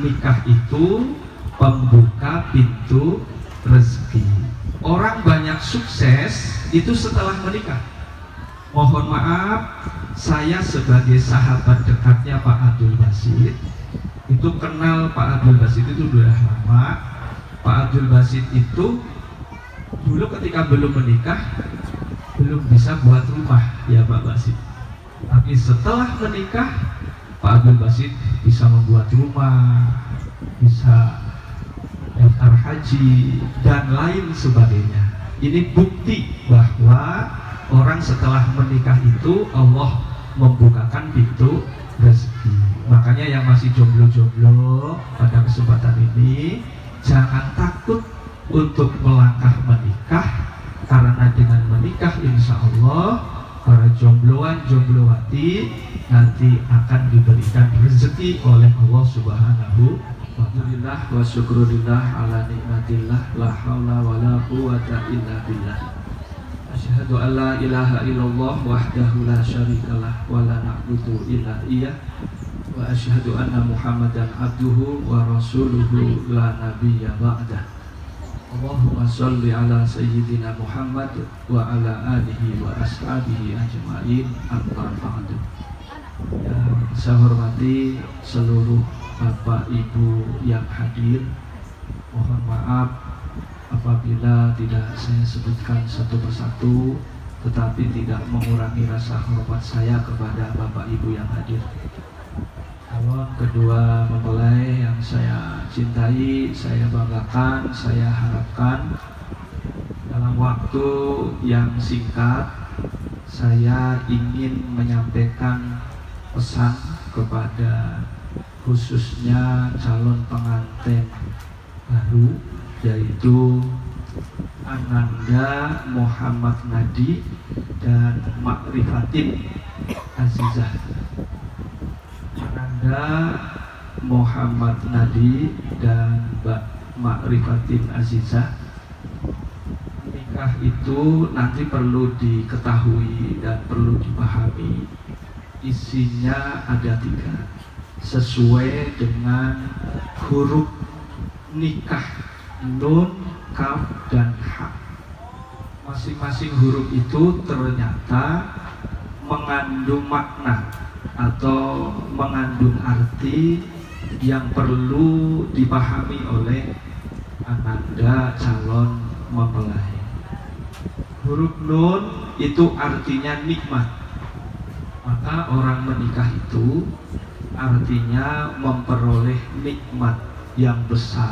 nikah itu pembuka pintu rezeki. Orang banyak sukses itu setelah menikah. Mohon maaf, saya sebagai sahabat dekatnya Pak Abdul Basit itu kenal Pak Abdul Basit itu sudah lama. Pak Abdul Basit itu dulu ketika belum menikah belum bisa buat rumah ya Pak Basit. Tapi setelah menikah Pak Abdul Basit bisa membuat rumah, bisa daftar haji dan lain sebagainya. Ini bukti bahwa orang setelah menikah itu Allah membukakan pintu rezeki. Makanya yang masih jomblo-jomblo pada kesempatan ini jangan takut untuk melangkah menikah, karena dengan menikah insya Allah para jombloan jomblowati nanti akan diberikan rezeki oleh Allah Subhanahu wa ta'ala. Wa syukurillah ala nikmatillah, la haula wa la quwata illa billah. Asyhadu an la ilaha illallah wahdahu la syarikalah wa la na'budu illa iyyah, wa asyhadu anna Muhammadan abduhu wa rasuluhu la nabiyya ba'dah. Allahumma sholli ala sayyidina Muhammad wa ala alihi wa ashabihi ajma'in, amma ba'du. Yang saya hormati seluruh Bapak Ibu yang hadir, mohon maaf apabila tidak saya sebutkan satu persatu, tetapi tidak mengurangi rasa hormat saya kepada Bapak Ibu yang hadir. Calon kedua mempelai yang saya cintai, saya banggakan, saya harapkan dalam waktu yang singkat saya ingin menyampaikan pesan kepada khususnya calon pengantin baru, yaitu Ananda Muhammad Nadi dan Makrifatin Azizah. Ananda Muhammad Nadi dan Mbak Makrifatin Azizah, nikah itu nanti perlu diketahui dan perlu dipahami. Isinya ada 3 sesuai dengan huruf nikah, nun, kaf, dan ha. Masing-masing huruf itu ternyata mengandung makna atau mengandung arti yang perlu dipahami oleh Ananda calon mempelai. Huruf nun itu artinya nikmat. Maka orang menikah itu artinya memperoleh nikmat yang besar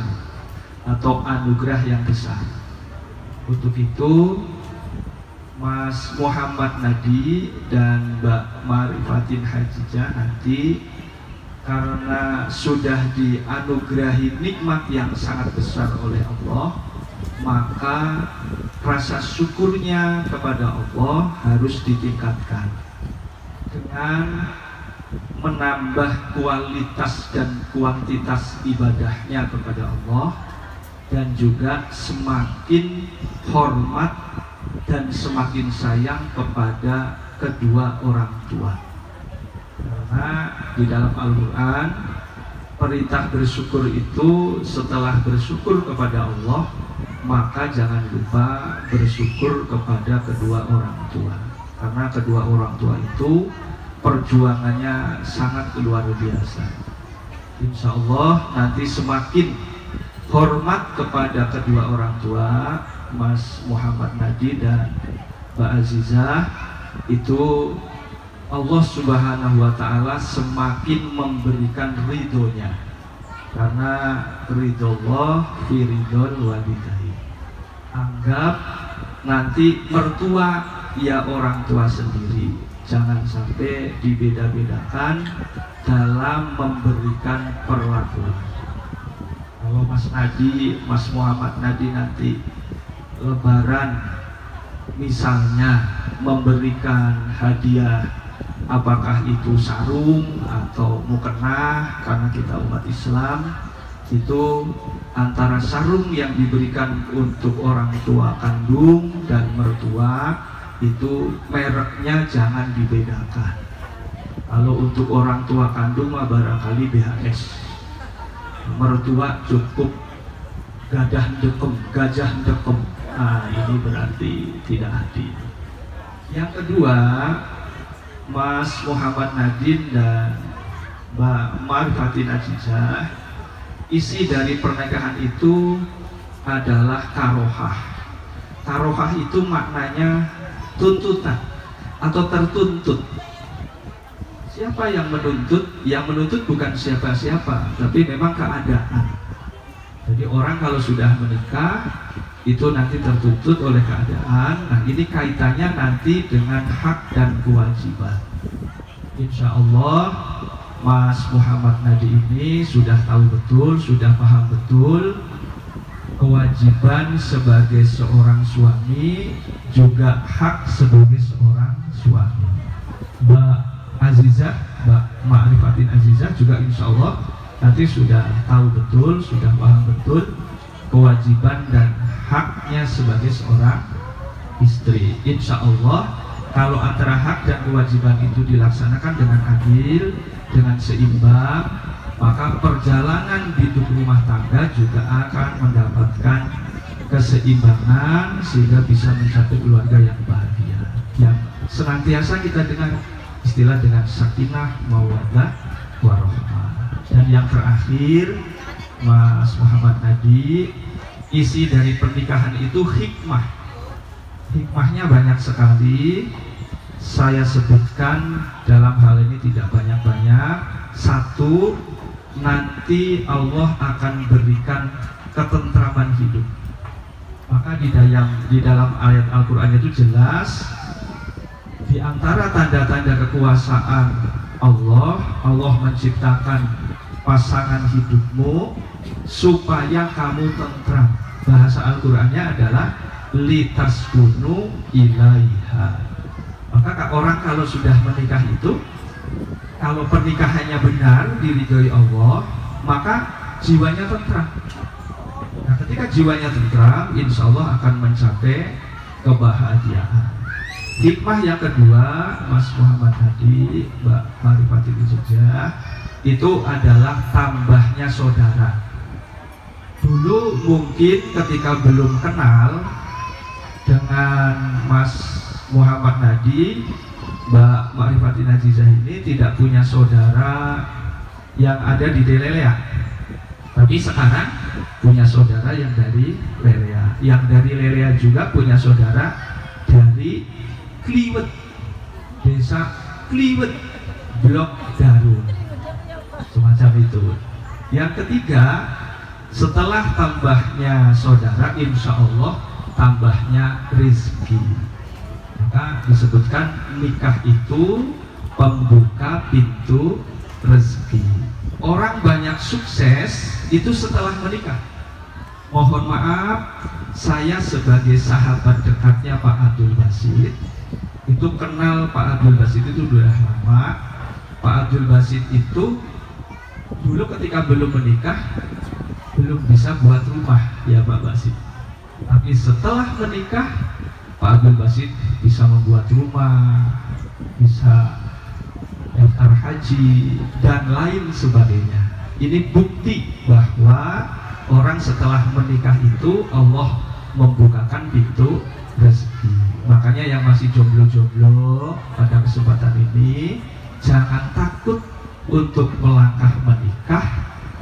atau anugerah yang besar. Untuk itu Mas Muhammad Nadi dan Mbak Marifatin Hajijah nanti karena sudah dianugerahi nikmat yang sangat besar oleh Allah, maka rasa syukurnya kepada Allah harus ditingkatkan dengan menambah kualitas dan kuantitas ibadahnya kepada Allah, dan juga semakin hormat dan semakin sayang kepada kedua orang tua. Karena di dalam Al-Quran perintah bersyukur itu setelah bersyukur kepada Allah, maka jangan lupa bersyukur kepada kedua orang tua. Karena kedua orang tua itu perjuangannya sangat luar biasa. Insya Allah nanti semakin hormat kepada kedua orang tua Mas Muhammad Nadi dan Mbak Azizah, itu Allah Subhanahu wa Ta'ala semakin memberikan ridhonya, karena ridho Allah fi ridhol walidain. Anggap nanti mertua ya orang tua sendiri, jangan sampai dibeda-bedakan dalam memberikan perlakuan. Kalau Mas Nadi, Mas Muhammad Nadi nanti Lebaran misalnya memberikan hadiah, apakah itu sarung atau mukena, karena kita umat Islam itu antara sarung yang diberikan untuk orang tua kandung dan mertua itu mereknya jangan dibedakan. Kalau untuk orang tua kandung mah barangkali BHS, mertua cukup gajah dekem. Nah, ini berarti tidak adil. Yang kedua, Mas Muhammad Nadin dan Mbak Marifatin Azizah, isi dari pernikahan itu adalah karohah. Karohah itu maknanya tuntutan atau tertuntut. Siapa yang menuntut? Yang menuntut bukan siapa-siapa, tapi memang keadaan. Jadi orang kalau sudah menikah itu nanti tertuntut oleh keadaan. Nah, ini kaitannya nanti dengan hak dan kewajiban. Insya Allah Mas Muhammad Nadi ini sudah tahu betul, sudah paham betul kewajiban sebagai seorang suami, juga hak sebagai seorang suami. Mbak Azizah, Mbak Ma'rifatin Azizah juga insya Allah nanti sudah tahu betul, sudah paham betul kewajiban dan haknya sebagai seorang istri. Insya Allah kalau antara hak dan kewajiban itu dilaksanakan dengan adil, dengan seimbang, maka perjalanan hidup rumah tangga juga akan mendapatkan keseimbangan sehingga bisa mencapai keluarga yang bahagia, yang senantiasa kita dengar istilah dengan sakinah mawaddah warahmah. Dan yang terakhir, Mas Muhammad Nadi, isi dari pernikahan itu hikmah. Hikmahnya banyak sekali. Saya sebutkan dalam hal ini tidak banyak-banyak. Satu, nanti Allah akan berikan ketentraman hidup. Maka di dalam ayat Al-Quran itu jelas, di antara tanda-tanda kekuasaan Allah menciptakan pasangan hidupmu supaya kamu tentram. Bahasa Al-Qur'annya adalah litaskunu ilaiha. Maka orang kalau sudah menikah itu, kalau pernikahannya benar diridhoi Allah, maka jiwanya tentram. Nah, ketika jiwanya tentram, insya Allah akan mencapai kebahagiaan. Hikmah yang kedua, Mas Muhammad Hadi, Mbak Marifatin Azizah, itu adalah tambahnya saudara. Dulu mungkin ketika belum kenal dengan Mas Muhammad Hadi, Mbak Marifatin Azizah ini tidak punya saudara yang ada di Delelea. Tapi sekarang punya saudara yang dari Lelea. Yang dari Lelea juga punya saudara dari Kliwet, desa Kliwet, Blok Darun, semacam itu. Yang ketiga, setelah tambahnya saudara, insya Allah tambahnya rezeki. Maka disebutkan nikah itu pembuka pintu rezeki. Orang banyak sukses itu setelah menikah. Mohon maaf, saya sebagai sahabat dekatnya Pak Abdul Basit itu kenal Pak Abdul Basit itu sudah lama. Pak Abdul Basit itu dulu ketika belum menikah belum bisa buat rumah ya Pak Basit. Tapi setelah menikah Pak Abdul Basit bisa membuat rumah, bisa daftar haji dan lain sebagainya. Ini bukti bahwa orang setelah menikah itu Allah membukakan pintu rezeki. Makanya yang masih jomblo-jomblo pada kesempatan ini jangan takut untuk melangkah menikah,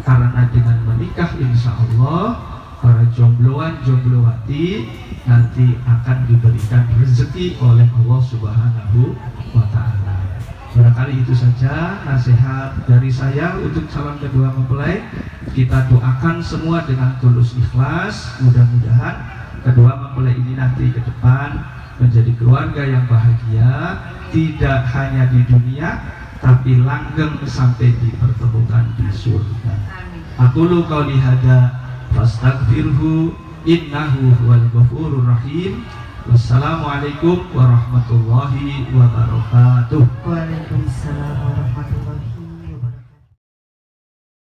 karena dengan menikah insya Allah para jombloan jomblowati nanti akan diberikan rezeki oleh Allah Subhanahu wa Ta'ala. Barangkali itu saja nasihat dari saya untuk calon kedua mempelai. Kita doakan semua dengan tulus ikhlas. Mudah-mudahan kedua mempelai ini nanti ke depan menjadi keluarga yang bahagia, tidak hanya di dunia tapi langgeng sampai dipertemukan di surga. Aqulu qauli hada fastaghfirhu innahu huwal ghafurur rahim. Wassalamualaikum warahmatullahi wabarakatuh. Waalaikumsalam warahmatullahi wabarakatuh.